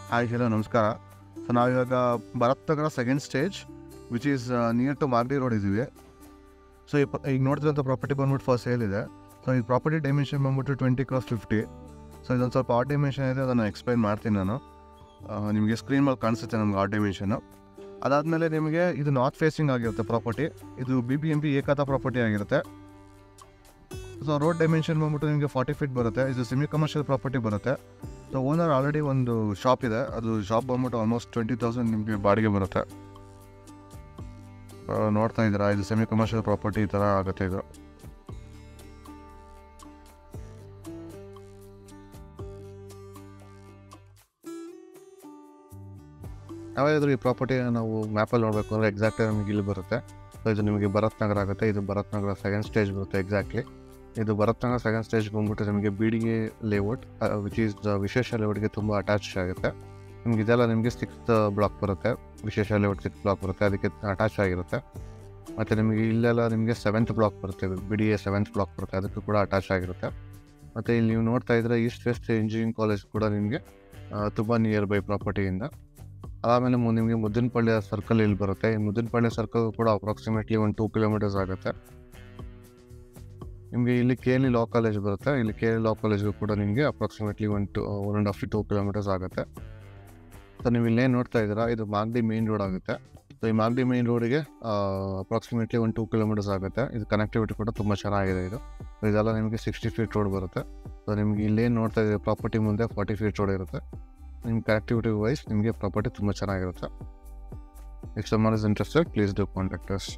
Hi hello ನಮಸ್ಕಾರ. So ನಾವಿವಾಗ Bharat Nagar second stage which is near to Magadi road ಇದ್ದೀವಿ. So ಈಗ ನೋಡ್ತಿರೋಂಥ ಪ್ರಾಪರ್ಟಿ ಬಂದ್ಬಿಟ್ಟು ಫಾರ್ ಸೇಲ್ ಇದೆ. ಸೊ ಈ ಪ್ರಾಪರ್ಟಿ ಡೈಮೆನ್ಷನ್ ಬಂದ್ಬಿಟ್ಟು 20x50. ಸೊ ಇದೊಂದು ಸ್ವಲ್ಪ ಆರ್ಟ್ ಡೈಮೆನ್ಷನ್ ಇದೆ, ಅದನ್ನು ಎಕ್ಸ್ಪ್ಲೈನ್ ಮಾಡ್ತೀನಿ ನಾನು. ನಿಮಗೆ ಸ್ಕ್ರೀನ್ ಮೇಲೆ ಕಾಣಿಸುತ್ತೆ ನಮ್ಗೆ ಆರ್ಟ್ ಡೈಮೆನ್ಷನ್ನು. ಅದಾದಮೇಲೆ ನಿಮಗೆ ಇದು ನಾರ್ತ್ ಫೇಸಿಂಗ್ ಆಗಿರುತ್ತೆ ಪ್ರಾಪರ್ಟಿ. ಇದು BBMP ಏಕಾತ ಪ್ರಾಪರ್ಟಿ ಆಗಿರುತ್ತೆ. ಸೊ ರೋಡ್ ಡೈಮೆನ್ಷನ್ ಬಂದ್ಬಿಟ್ಟು ನಿಮಗೆ 40 ಫೀಟ್ ಬರುತ್ತೆ. ಇದು ಸೆಮಿ ಕಮರ್ಷಿಯಲ್ ಪ್ರಾಪರ್ಟಿ ಬರುತ್ತೆ. ಸೊ ಓನರ್ ಆಲ್ರೆಡಿ ಒಂದು ಶಾಪ್ ಇದೆ, ಅದು ಶಾಪ್ ಬಂದ್ಬಿಟ್ಟು ಆಲ್ಮೋಸ್ಟ್ 20,000 ನಿಮಗೆ ಬಾಡಿಗೆ ಬರುತ್ತೆ. ನೋಡ್ತಾ ಇದ್ದೀರಾ, ಇದು ಸೆಮಿ ಕಮರ್ಷಿಯಲ್ ಪ್ರಾಪರ್ಟಿ ಈ ಥರ ಆಗುತ್ತೆ. ಇದು ಯಾವ್ದಾದ್ರು ಈ ಪ್ರಾಪರ್ಟಿ ನಾವು ಮ್ಯಾಪಲ್ಲಿ ನೋಡಬೇಕು ಅಂದರೆ ಎಕ್ಸಾಕ್ಟಾಗಿ ನಮಗೆ ಇಲ್ಲಿ ಬರುತ್ತೆ. ಸೊ ಇದು ನಿಮಗೆ ಭರತ್ ನಗರ ಆಗುತ್ತೆ. ಇದು ಭರತ್ ನಗರ ಸೆಕೆಂಡ್ ಸ್ಟೇಜ್ ಬರುತ್ತೆ ಎಕ್ಸಾಕ್ಟ್ಲಿ. ಇದು ಭರತ್ ನಗರ ಸೆಕೆಂಡ್ ಸ್ಟೇಜ್ ಬಂದ್ಬಿಟ್ಟು ನಿಮಗೆ BDA ಲೇಔಟ್ ವಿಚ್ ಈಸ್ ವಿಶೇಷ ಲೇಔಟ್ಗೆ ತುಂಬ ಅಟ್ಯಾಚ್ ಆಗುತ್ತೆ. ನಿಮ್ಗೆ ಇದೆಲ್ಲ ನಿಮಗೆ 6th ಬ್ಲಾಕ್ ಬರುತ್ತೆ. ವಿಶೇಷ ಲೇಔಟ್ 6th ಬ್ಲಾಕ್ ಬರುತ್ತೆ, ಅದಕ್ಕೆ ಅಟ್ಯಾಚ್ ಆಗಿರುತ್ತೆ. ಮತ್ತು ನಿಮಗೆ ಇಲ್ಲೆಲ್ಲ ನಿಮಗೆ 7th ಬ್ಲಾಕ್ ಬರುತ್ತೆ, BDA 7th ಬ್ಲಾಕ್ ಬರುತ್ತೆ, ಅದಕ್ಕೂ ಕೂಡ ಅಟ್ಯಾಚ್ ಆಗಿರುತ್ತೆ. ಮತ್ತು ಇಲ್ಲಿ ನೀವು ನೋಡ್ತಾ ಇದ್ದರೆ ಈಸ್ಟ್ ವೆಸ್ಟ್ ಇಂಜಿನಿಯರಿಂಗ್ ಕಾಲೇಜ್ ಕೂಡ ನಿಮಗೆ ತುಂಬ ನಿಯರ್ ಬೈ ಪ್ರಾಪರ್ಟಿಯಿಂದ. ಆಮೇಲೆ ನಿಮಗೆ ಮುದ್ದಿನಪಳ್ಳಿ ಸರ್ಕಲ್ ಇಲ್ಲಿ ಬರುತ್ತೆ. ಈ ಮುದ್ದಿನಪಳ್ಳಿ ಸರ್ಕಲ್ ಕೂಡ ಅಪ್ರಾಕ್ಸಿಮೇಟ್ಲಿ ಒಂದು 2 ಕಿಲೋಮೀಟರ್ಸ್ ಆಗುತ್ತೆ. ನಿಮಗೆ ಇಲ್ಲಿ KLE ಲಾ ಕಾಲೇಜ್ ಬರುತ್ತೆ. ಇಲ್ಲಿ KLE ಲಾ ಕಾಲೇಜ್ಗೂ ಕೂಡ ನಿಮಗೆ ಅಪ್ರಾಕ್ಸಿಮೇಟ್ಲಿ 1.5-2 ಕಿಲೋಮೀಟರ್ಸ್ ಆಗುತ್ತೆ. ಸೊ ನೀವು ಇಲ್ಲೇನು ನೋಡ್ತಾ ಇದ್ದೀರಾ, ಇದು ಮಾಗಡಿ ಮೇನ್ ರೋಡ್ ಆಗುತ್ತೆ. ಸೊ ಈ ಮಾಗಡಿ ಮೇನ್ ರೋಡಿಗೆ ಅಪ್ರಾಕ್ಸಿಮೇಟ್ಲಿ 2 ಕಿಲೋಮೀಟರ್ಸ್ ಆಗುತ್ತೆ. ಇದು ಕನೆಕ್ಟಿವಿಟಿ ಕೂಡ ತುಂಬ ಚೆನ್ನಾಗಿದೆ. ಇದೆಲ್ಲ ನಿಮಗೆ 60 ಫೀಟ್ ರೋಡ್ ಬರುತ್ತೆ. ಸೊ ನಿಮಗೆ ಇಲ್ಲೇನು ನೋಡ್ತಾ ಇದ್ದೀರಿ, ಪ್ರಾಪರ್ಟಿ ಮುಂದೆ 40 ಫೀಟ್ ರೋಡ್ ಇರುತ್ತೆ. ನಿಮ್ಮ ಕನೆಕ್ಟಿವಿಟಿ ವೈಸ್ ನಿಮಗೆ ಪ್ರಾಪರ್ಟಿ ತುಂಬ ಚೆನ್ನಾಗಿರುತ್ತೆ. If someone is interested, please do contact us.